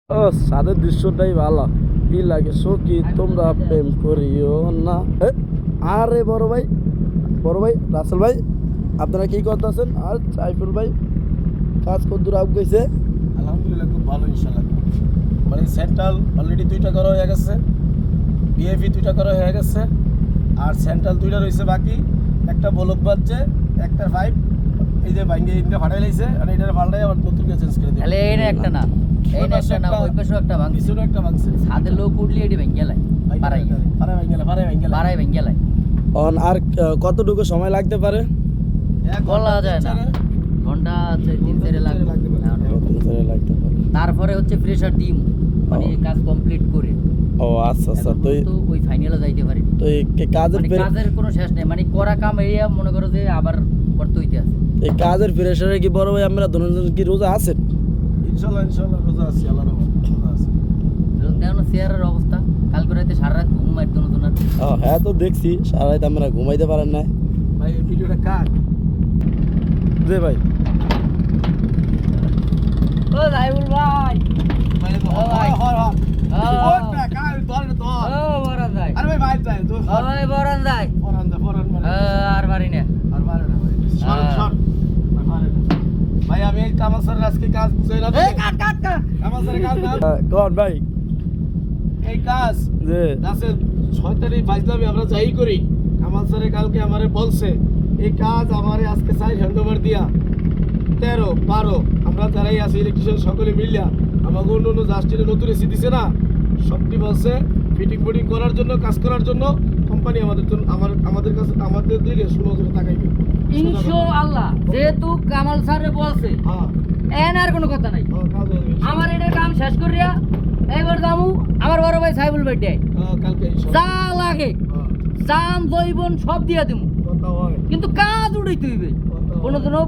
ও সাদের দৃশ্যটাই ভালো কি লাগে সখী তোমরা প্রেম করিও না। আরে বড় ভাই রাসেল ভাই আপনারা কি করতেছেন? আর সাইফুল ভাই কাজ কদ্দূর আগ গেছে? আলহামদুলিল্লাহ খুব ভালো ইনশাআল্লাহ। মানে সেন্ট্রাল অলরেডি 2টা করা হয়ে গেছে, বিএফি 2টা করা হয়ে গেছে, আর সেন্ট্রাল 2টা রয়েছে বাকি। একটা বলক বাজছে, একটা পাইপ এই যে ভাঙ্গে ইনকা ফাটাই লাইছে, আর এটার ফালটাই আবার নতুন করে চেঞ্জ করে দিই। তাহলে এই না একটা না, এই না একটা না, ওই পাশেও একটা ভাঙছে, পিছনে একটা ভাঙছে। ছাদের লোক উঠলে এটি ভেঙে গেলাই, পারাই ভেঙে গেলাই। আর কতটুকু সময় লাগতে পারে? বলা যায় না, ঘন্টা 3-4 লাগবে। তারপরে হচ্ছে প্রেসার ডিম, মানে কাজ কমপ্লিট করে। ও আচ্ছা আচ্ছা। তো ওই ফাইনালে যাইতে পারি। তো এই কাজের কোনো শেষ নেই, মানে করা কাম এরিয়া মনে করো যে আবার করতে হইতে আছে। এই কাজের প্রেসারে কি বড় ভাই আমরা দুজন কি রোজা আছেন? ইনশাআল্লাহ রোজা আছি, আল্লাহর রহমতে রোজা আছি। দেখো চেয়ারের অবস্থা, কালকে রাতে সারা রাত ঘুম মারতো নতুন। হ্যাঁ তো দেখছি সারা রাত আমরা ঘুমাইতে পারেন না। ভাই এই ভিডিওটা কাট যে ভাই ও সাইফুল ভাই, ভাই ভাই। হর ও না কাল তোর তো ও বরান ভাই, আরে ভাই ভাই যাই তো ও ভাই বরান ভাই, ফরান মানে আর পারি না। আর পারে না ভাই শর্ট পারে না ভাই। আমি এই কামাসার আজকে কাজ বুঝাই না। এই কাট কামাসার কাজ না কোন ভাই এই কাজ যে আছে 6 তারিখ বাজলামে আমরা যাই করি। কামাল স্যারে কালকে আমারে বলছে এই কাজ আমারে আজকে চাই হ্যান্ডওভার দিয়া 13-12 আমরা যারাই আছি ইলেকট্রিশিয়ান সকলে মিলিয়া আমাকে অন্য জাস্টিনে নতুন এসি দিছে না, সবটি বলছে ফিটিং করার জন্য, কাজ করার জন্য কোম্পানি আমাদের জন্য আমাদের কাছে আমাদের দিকে 16 টাকাইবে ইনশাআল্লাহ। যেহেতু কামাল স্যারে বলছে, হ্যাঁ এন আর কোনো কথা নাই। কাজ হবে আমার এটার কাম শেষ করিয়া এবার যামু আমার বড় ভাই সাইফুল ভাই ডে কালকে যা লাগে জান জৈবন সব দিয়া দিমু, কথা হয় কিন্তু কাজ উড়াইতে হইবে। কোনোদিনও